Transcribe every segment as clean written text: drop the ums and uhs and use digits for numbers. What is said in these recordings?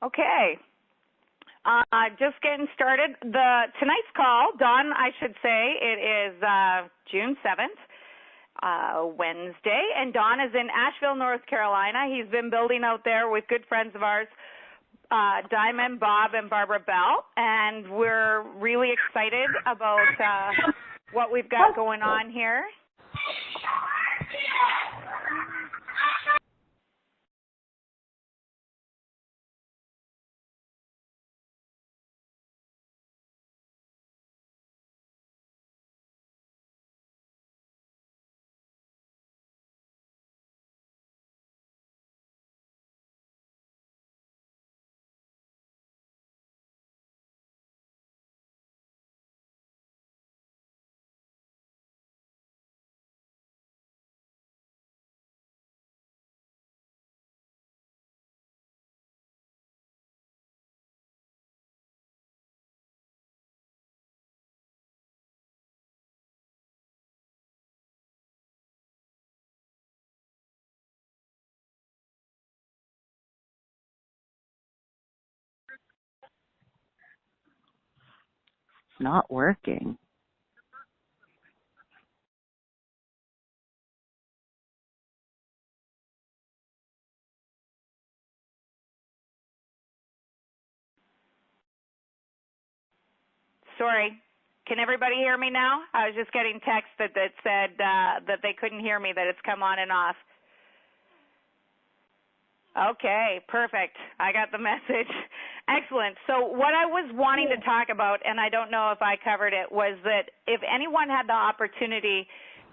Okay. Just getting started. Tonight's call, Dawn, I should say, it is June 7th, Wednesday, and Dawn is in Asheville, North Carolina. He's been building out there with good friends of ours, Diamond, Bob, and Barbara Bell, and we're really excited about what we've got going on here. Not working. Sorry. Can everybody hear me now? I was just getting text that said that they couldn't hear me, that it's come on and off. Okay, perfect. I got the message. Excellent. So what I was wanting to talk about, and I don't know if I covered it, was that if anyone had the opportunity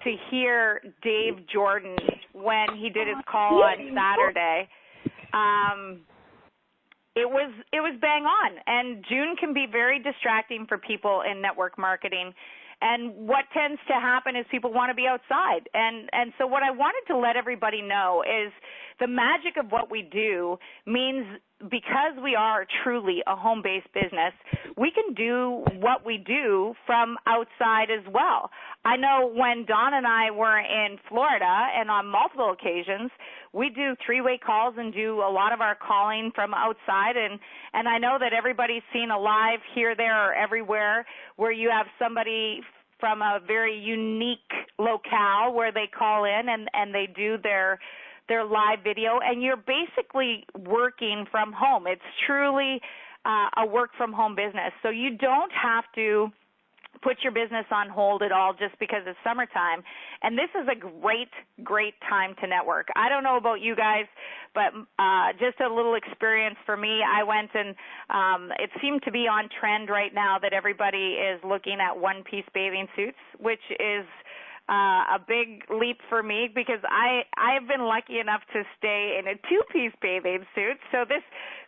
to hear Dave Jordan when he did his call on Saturday, it was bang on. And June can be very distracting for people in network marketing. And what tends to happen is people want to be outside. And so what I wanted to let everybody know is the magic of what we do means because we are truly a home-based business, we can do what we do from outside as well. I know when Dawn and I were in Florida, and on multiple occasions, we do three-way calls and do a lot of our calling from outside. And I know that everybody's seen a live here, there, or everywhere where you have somebody from a very unique locale where they call in and they do their live video, and you're basically working from home. It's truly a work from home business. So you don't have to put your business on hold at all just because it's summertime. And this is a great, great time to network. I don't know about you guys, but just a little experience for me. I went and it seemed to be on trend right now that everybody is looking at one-piece bathing suits, which is a big leap for me because I've been lucky enough to stay in a two-piece bathing suit. So this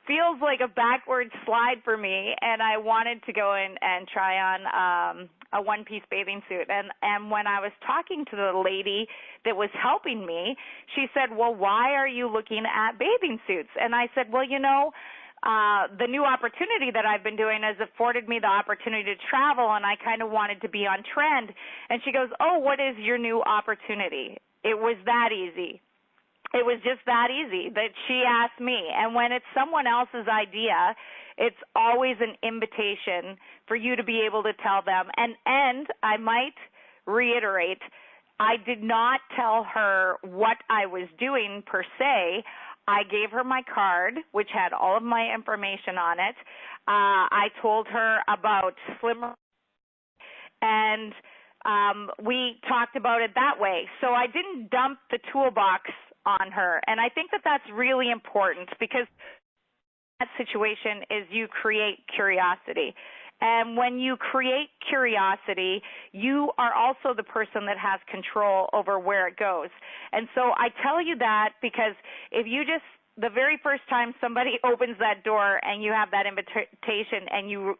feels like a backward slide for me, and I wanted to go in and try on a one-piece bathing suit. And when I was talking to the lady that was helping me, she said, well, why are you looking at bathing suits? And I said, well, you know, the new opportunity that I've been doing has afforded me the opportunity to travel, and I kind of wanted to be on trend. And she goes, oh, what is your new opportunity? It was that easy. It was just that easy that she asked me. And when it's someone else's idea, it's always an invitation for you to be able to tell them. And I might reiterate, I did not tell her what I was doing per se. I gave her my card, which had all of my information on it. I told her about SlimRoast, and we talked about it that way. So I didn't dump the toolbox on her, and I think that that's really important because that situation is you create curiosity. And when you create curiosity, you are also the person that has control over where it goes. And so I tell you that because if you just, the very first time somebody opens that door and you have that invitation and you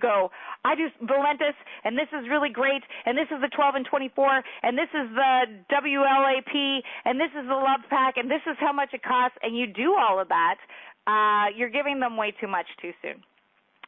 go, I do Valentus, and this is really great, and this is the 12 and 24, and this is the WLAP, and this is the Love Pack, and this is how much it costs, and you do all of that, you're giving them way too much too soon.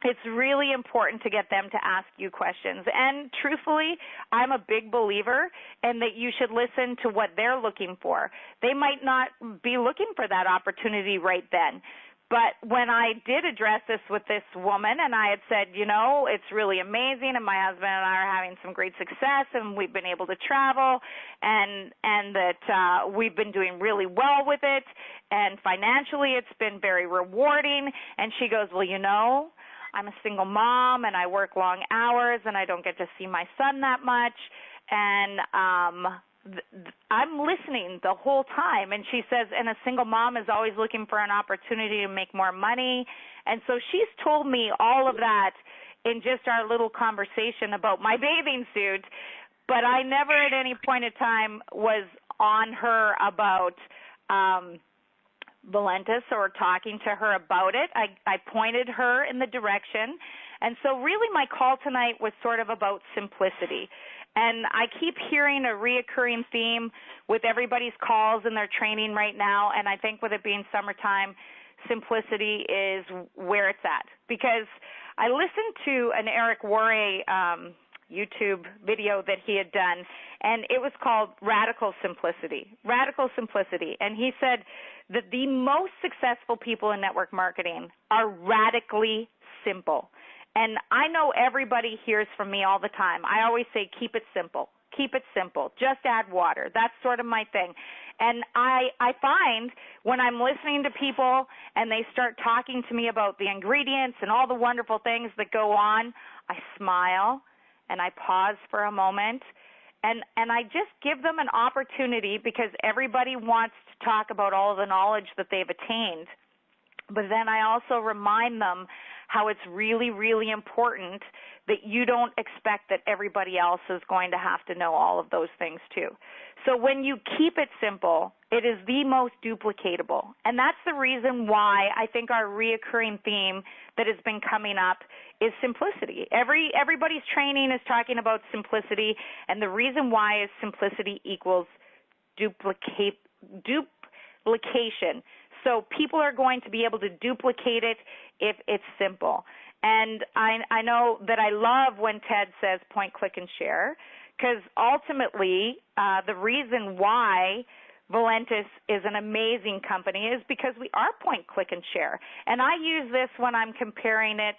It's really important to get them to ask you questions. And truthfully, I'm a big believer in that you should listen to what they're looking for. They might not be looking for that opportunity right then, But when I did address this with this woman, and I had said, you know, it's really amazing, and my husband and I are having some great success, and we've been able to travel, and that we've been doing really well with it, and financially it's been very rewarding. And she goes, well, you know, I'm a single mom, and I work long hours, and I don't get to see my son that much, and I'm listening the whole time. And she says, and a single mom is always looking for an opportunity to make more money. And so she's told me all of that in just our little conversation about my bathing suit, but I never at any point in time was on her about Valentus or talking to her about it. I pointed her in the direction. And so really my call tonight was sort of about simplicity. And I keep hearing a reoccurring theme with everybody's calls and their training right now, and I think with it being summertime, simplicity is where it's at. Because I listened to an Eric Worre YouTube video that he had done, and it was called Radical Simplicity. Radical Simplicity. And he said that the most successful people in network marketing are radically simple. And I know everybody hears from me all the time. I always say, keep it simple. Keep it simple. Just add water. That's sort of my thing. And I find when I'm listening to people and they start talking to me about the ingredients and all the wonderful things that go on, I smile and I pause for a moment and I just give them an opportunity, because everybody wants to talk about all of the knowledge that they've attained. But then I also remind them how it's really, really important that you don't expect that everybody else is going to have to know all of those things too. So when you keep it simple, it is the most duplicatable. And that's the reason why I think our reoccurring theme that has been coming up is simplicity. Everybody's training is talking about simplicity, and the reason why is simplicity equals duplication. So people are going to be able to duplicate it if it's simple. And I know that I love when Ted says point, click, and share, because ultimately the reason why Valentus is an amazing company is because we are point, click, and share. And I use this when I'm comparing it.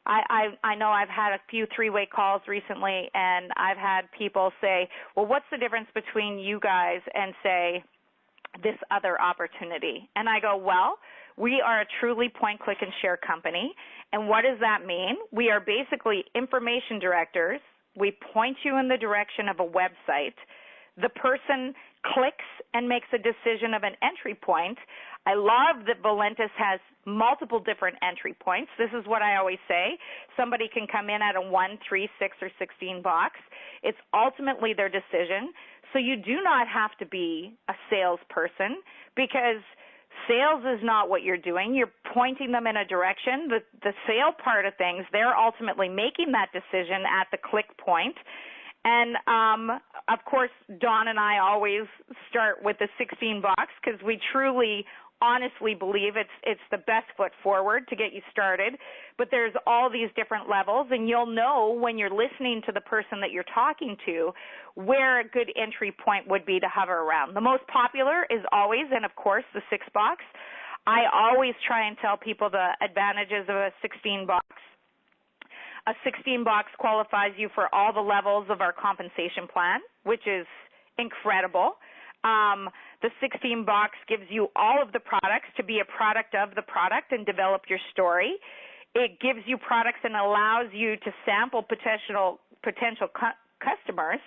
I know I've had a few three-way calls recently, and I've had people say, well, what's the difference between you guys and, say, this other opportunity? And I go, well, we are a truly point, click, and share company. And what does that mean? We are basically information directors. We point you in the direction of a website. The person clicks and makes a decision of an entry point. I love that Valentus has multiple different entry points. This is what I always say. Somebody can come in at a 1, 3, 6, or 16 box. It's ultimately their decision. So you do not have to be a salesperson, because sales is not what you're doing. You're pointing them in a direction. The sale part of things, they're ultimately making that decision at the click point. And, of course, Dawn and I always start with the 16 box, because we truly honestly believe it's the best foot forward to get you started. But there's all these different levels, and you'll know when you're listening to the person that you're talking to where a good entry point would be to hover around. The most popular is always, and of course, the 6 box. I always try and tell people the advantages of a 16 box. A 16 box qualifies you for all the levels of our compensation plan, which is incredible. The 16 box gives you all of the products to be a product of the product and develop your story. It gives you products and allows you to sample potential customers,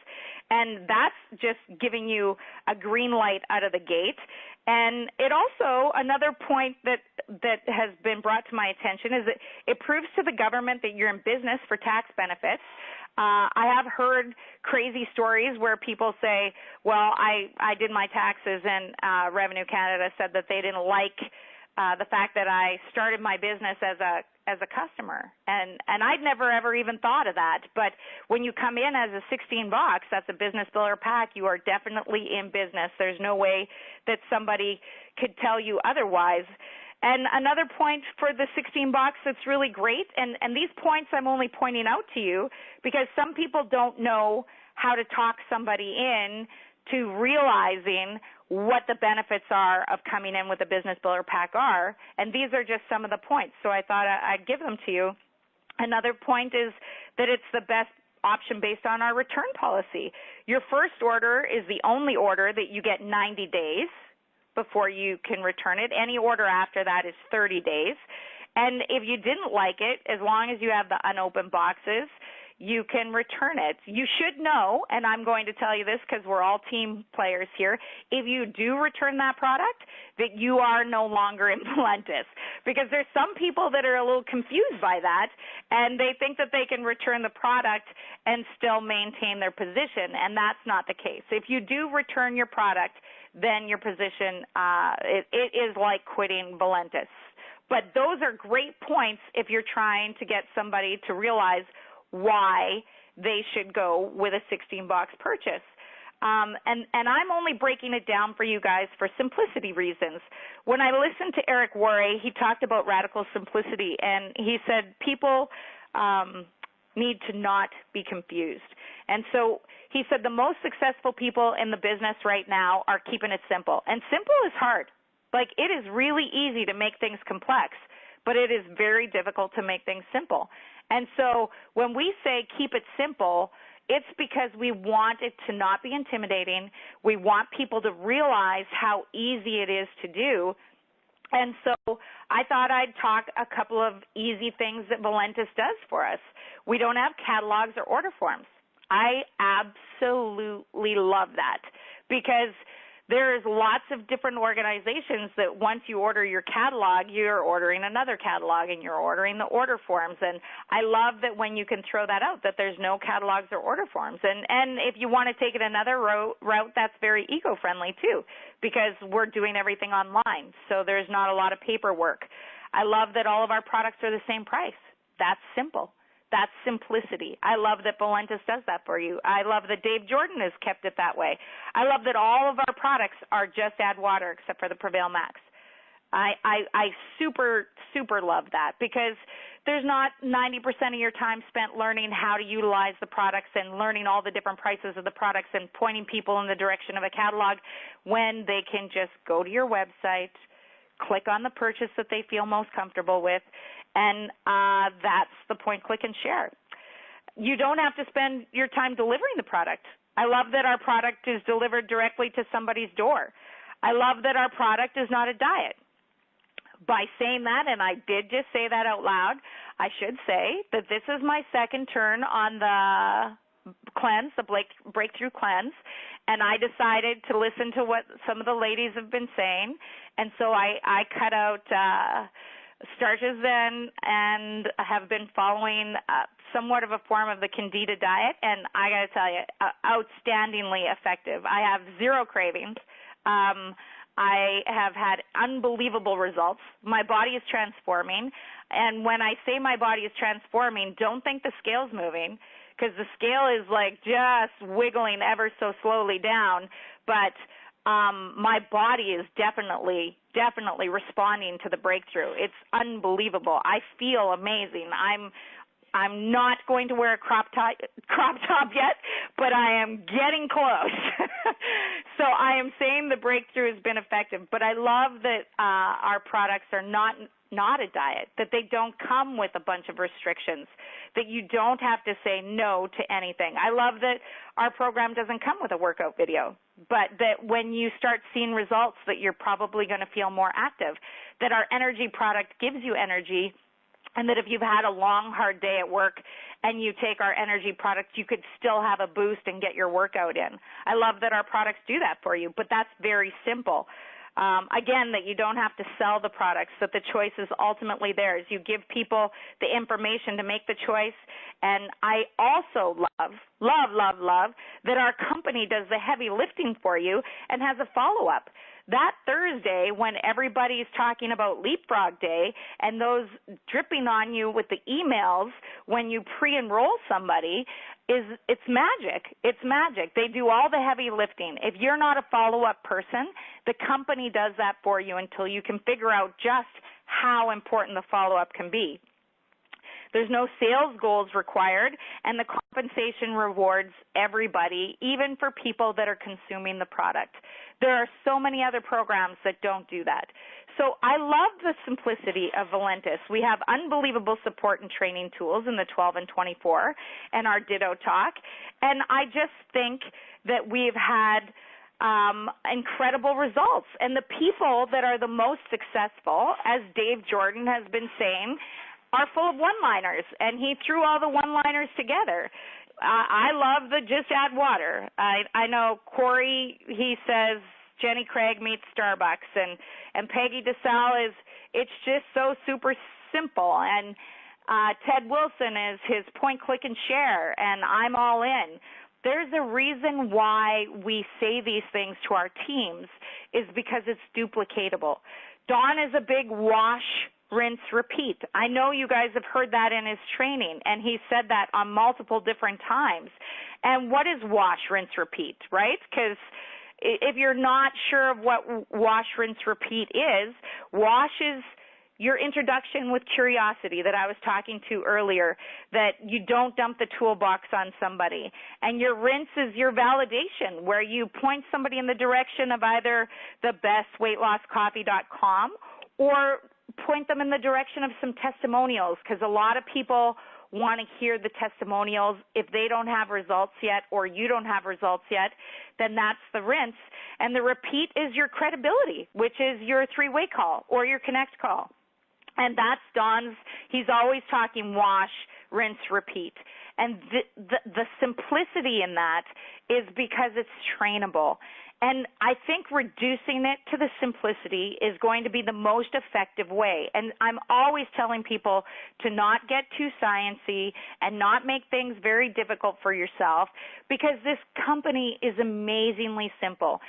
and that's just giving you a green light out of the gate. And it also, another point that has been brought to my attention is that it proves to the government that you're in business for tax benefits. I have heard crazy stories where people say, well, I did my taxes, and Revenue Canada said that they didn't like the fact that I started my business as a customer, and I'd never ever even thought of that. But when you come in as a 16 box, that's a business builder pack, you are definitely in business. There's no way that somebody could tell you otherwise. And another point for the 16 box that's really great, and these points I'm only pointing out to you because some people don't know how to talk somebody in to realizing what the benefits are of coming in with a business builder pack are, and these are just some of the points. So I thought I'd give them to you. Another point is that it's the best option based on our return policy. Your first order is the only order that you get 90 days before you can return it. Any order after that is 30 days. And if you didn't like it, as long as you have the unopened boxes, you can return it. You should know, and I'm going to tell you this because we're all team players here, if you do return that product, that you are no longer in Valentus. Because there's some people that are a little confused by that, and they think that they can return the product and still maintain their position, and that's not the case. If you do return your product, then your position, it is like quitting Valentus. But those are great points if you're trying to get somebody to realize why they should go with a 16-box purchase. And I'm only breaking it down for you guys for simplicity reasons. When I listened to Eric Worre, he talked about radical simplicity, and he said people need to not be confused. And so he said the most successful people in the business right now are keeping it simple. And simple is hard. Like, it is really easy to make things complex, but it is very difficult to make things simple. And so when we say keep it simple, it's because we want it to not be intimidating. We want people to realize how easy it is to do. And so I thought I'd talk a couple of easy things that Valentus does for us. We don't have catalogs or order forms. I absolutely love that because there's lots of different organizations that once you order your catalog, you're ordering another catalog and you're ordering the order forms. And I love that when you can throw that out, that there's no catalogs or order forms. And if you want to take it another route, that's very eco-friendly too, because we're doing everything online. So there's not a lot of paperwork. I love that all of our products are the same price. That's simple. That's simplicity. I love that Valentus does that for you. I love that Dave Jordan has kept it that way. I love that all of our products are just add water except for the Prevail Max. I super, super love that because there's not 90% of your time spent learning how to utilize the products and learning all the different prices of the products and pointing people in the direction of a catalog when they can just go to your website, click on the purchase that they feel most comfortable with, and that's the point, click and share. You don't have to spend your time delivering the product. I love that our product is delivered directly to somebody's door. I love that our product is not a diet. By saying that, and I did just say that out loud, I should say that this is my second turn on the cleanse, the breakthrough cleanse, and I decided to listen to what some of the ladies have been saying, and so I cut out starches then and have been following somewhat of a form of the Candida diet, and I got to tell you, outstandingly effective. I have zero cravings. I have had unbelievable results. My body is transforming, and when I say my body is transforming, don't think the scale's moving, because the scale is like just wiggling ever so slowly down, but my body is definitely responding to the breakthrough. It's unbelievable. I feel amazing. I'm not going to wear a crop top yet, but I am getting close. So I am saying the breakthrough has been effective, but I love that our products are not a diet, that they don't come with a bunch of restrictions, that you don't have to say no to anything. I love that our program doesn't come with a workout video, but that when you start seeing results that you're probably going to feel more active, that our energy product gives you energy, and that if you've had a long, hard day at work and you take our energy product, you could still have a boost and get your workout in. I love that our products do that for you, but that's very simple. Again, that you don't have to sell the products, that the choice is ultimately theirs. You give people the information to make the choice. And I also love that our company does the heavy lifting for you and has a follow-up. That Thursday, when everybody's talking about Leapfrog Day and those dripping on you with the emails when you pre-enroll somebody, it's magic. It's magic. They do all the heavy lifting. If you're not a follow-up person, the company does that for you until you can figure out just how important the follow-up can be. There's no sales goals required, and the compensation rewards everybody, even for people that are consuming the product. There are so many other programs that don't do that. So I love the simplicity of Valentus. We have unbelievable support and training tools in the 12 and 24 and our Ditto Talk. And I just think that we've had incredible results. And the people that are the most successful, as Dave Jordan has been saying, are full of one-liners, and he threw all the one-liners together. I love the just add water. I know Corey, he says Jenny Craig meets Starbucks, and Peggy DeSalle is, it's just so super simple. And Ted Wilson is his point, click, and share, and I'm all in. There's a reason why we say these things to our teams is because it's duplicatable. Don is a big wash, rinse, repeat. I know you guys have heard that in his training, and he said that on multiple different times. And what is wash, rinse, repeat, right? Because if you're not sure of what wash, rinse, repeat is, wash is your introduction with curiosity that I was talking to earlier, that you don't dump the toolbox on somebody. And your rinse is your validation, where you point somebody in the direction of either the bestweightlosscoffee.com or point them in the direction of some testimonials, because a lot of people want to hear the testimonials. If they don't have results yet or you don't have results yet, then that's the rinse. And the repeat is your credibility, which is your three-way call or your connect call. And that's Don's, he's always talking wash, rinse, repeat. And the simplicity in that is because it's trainable. And I think reducing it to the simplicity is going to be the most effective way. And I'm always telling people to not get too sciencey and not make things very difficult for yourself, because this company is amazingly simple.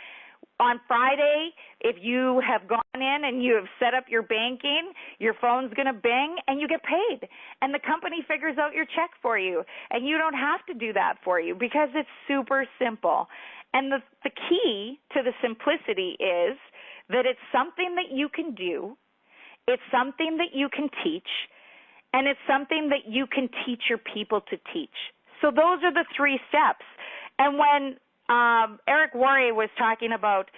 On Friday, if you have gone in and you have set up your banking, your phone's going to bing and you get paid. And the company figures out your check for you. And you don't have to do that for you because it's super simple. And the key to the simplicity is that it's something that you can do, it's something that you can teach, and it's something that you can teach your people to teach. So those are the three steps. And when Eric Warrior was talking about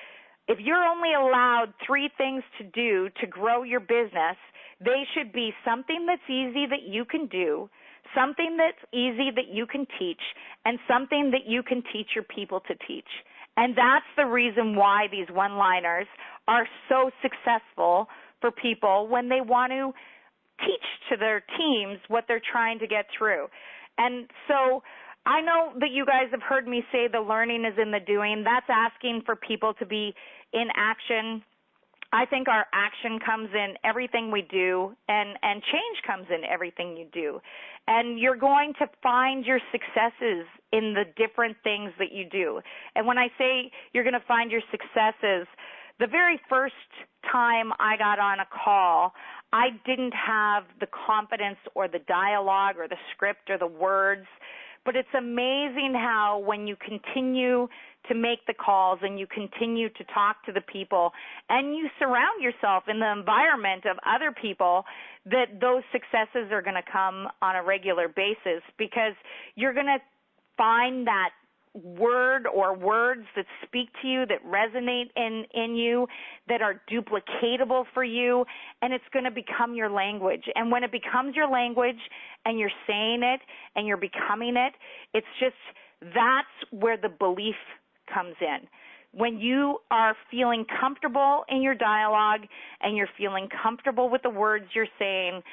if you're only allowed three things to do to grow your business, they should be something that's easy that you can do, something that's easy that you can teach, and something that you can teach your people to teach. And that's the reason why these one-liners are so successful for people when they want to teach to their teams what they're trying to get through. And so I know that you guys have heard me say the learning is in the doing. That's asking for people to be in action. I think our action comes in everything we do, and change comes in everything you do. And you're going to find your successes in the different things that you do. And when I say you're going to find your successes, the very first time I got on a call, I didn't have the confidence or the dialogue or the script or the words. But it's amazing how when you continue to make the calls and you continue to talk to the people and you surround yourself in the environment of other people, that those successes are going to come on a regular basis, because you're going to find that word or words that speak to you, that resonate in you, that are duplicatable for you, and it's going to become your language. And when it becomes your language and you're saying it and you're becoming it, it's just, that's where the belief comes in. When you are feeling comfortable in your dialogue and you're feeling comfortable with the words you're saying,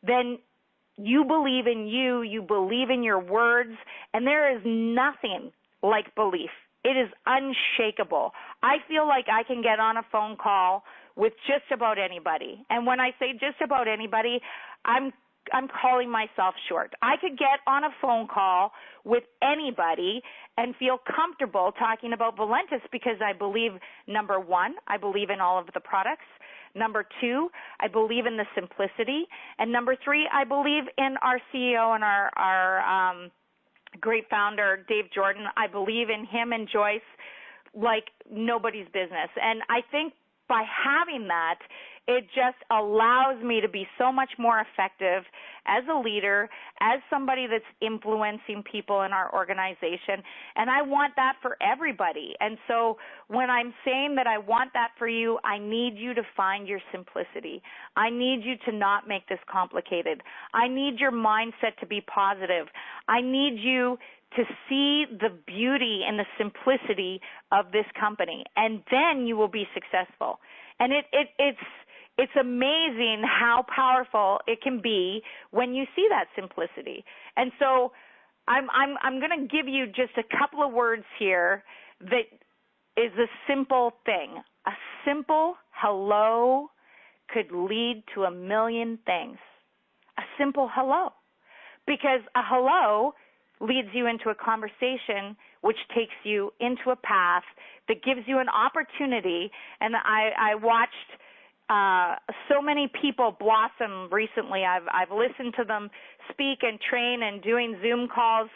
then you believe in you believe in your words, and there is nothing like belief. It is unshakable. I feel like I can get on a phone call with just about anybody. And when I say just about anybody, I'm calling myself short. I could get on a phone call with anybody and feel comfortable talking about Valentus, because I believe, number one, I believe in all of the products. Number two, I believe in the simplicity. And number three, I believe in our CEO and our great founder, Dave Jordan. I believe in him and Joyce like nobody's business. And I think by having that, It just allows me to be so much more effective as a leader, as somebody that's influencing people in our organization, and I want that for everybody. And so when I'm saying that I want that for you, I need you to find your simplicity. I need you to not make this complicated. I need your mindset to be positive. I need you to see the beauty and the simplicity of this company, and then you will be successful. And it's amazing how powerful it can be when you see that simplicity. And so I'm going to give you just a couple of words here that is a simple thing. A simple hello could lead to a million things. A simple hello. Because a hello leads you into a conversation which takes you into a path that gives you an opportunity. And I watched so many people blossom recently. I've listened to them speak and train and doing Zoom calls.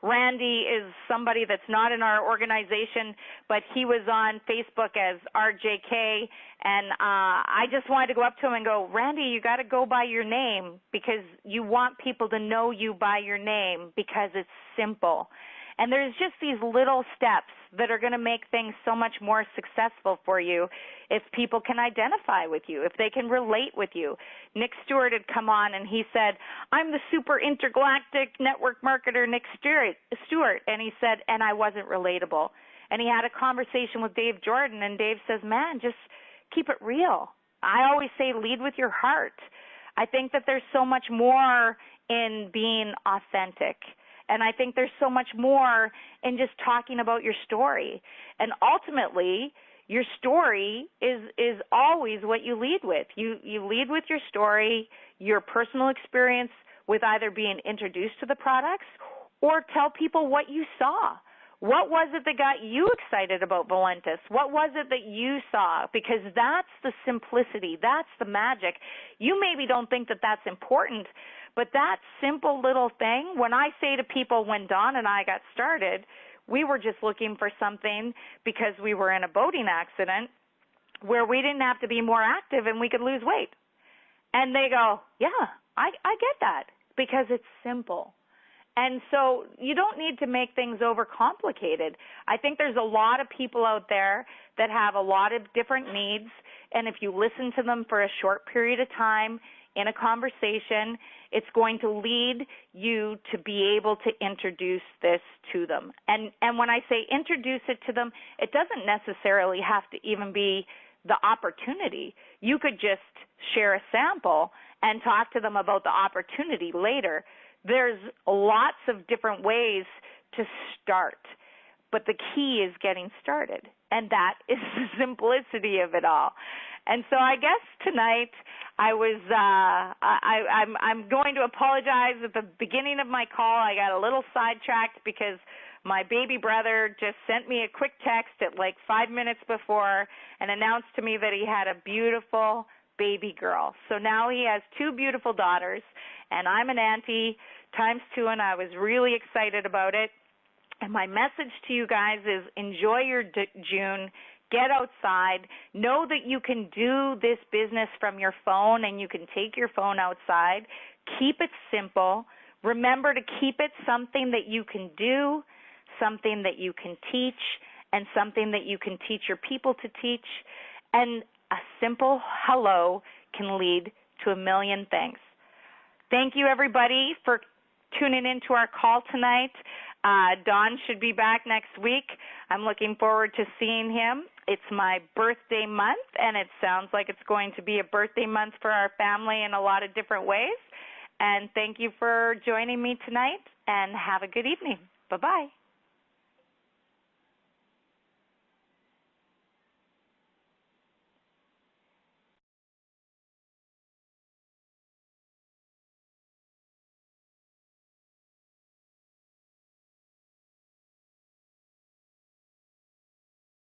Randy is somebody that's not in our organization, but he was on Facebook as RJK, and I just wanted to go up to him and go, Randy, you got to go by your name, because you want people to know you by your name, because it's simple. And there's just these little steps that are going to make things so much more successful for you if people can identify with you, if they can relate with you. Nick Stewart had come on and he said, I'm the super intergalactic network marketer, Nick Stewart. And he said, and I wasn't relatable. And he had a conversation with Dave Jordan, and Dave says, man, just keep it real. I always say lead with your heart. I think that there's so much more in being authentic. And I think there's so much more in just talking about your story. And ultimately, your story is always what you lead with. You lead with your story, your personal experience with either being introduced to the products, or tell people what you saw. What was it that got you excited about Valentus? What was it that you saw? Because that's the simplicity. That's the magic. You maybe don't think that that's important, but that simple little thing, when I say to people, when Dawn and I got started, we were just looking for something because we were in a boating accident where we didn't have to be more active and we could lose weight. And they go, yeah, I get that, because it's simple. And so you don't need to make things overcomplicated. I think there's a lot of people out there that have a lot of different needs, and if you listen to them for a short period of time in a conversation, it's going to lead you to be able to introduce this to them. And when I say introduce it to them, it doesn't necessarily have to even be the opportunity. You could just share a sample and talk to them about the opportunity later. There's lots of different ways to start, but the key is getting started, and that is the simplicity of it all. And so I guess tonight I'm going to apologize. At the beginning of my call, I got a little sidetracked because my baby brother just sent me a quick text at like 5 minutes before and announced to me that he had a beautiful baby girl. So now he has two beautiful daughters, and I'm an auntie times two, and I was really excited about it. And my message to you guys is enjoy your June. Get outside. Know that you can do this business from your phone, and you can take your phone outside. Keep it simple. Remember to keep it something that you can do, something that you can teach, and something that you can teach your people to teach. And a simple hello can lead to a million things. Thank you, everybody, for tuning into our call tonight. Don should be back next week. I'm looking forward to seeing him. It's my birthday month, and it sounds like it's going to be a birthday month for our family in a lot of different ways. And thank you for joining me tonight, and have a good evening. Bye-bye.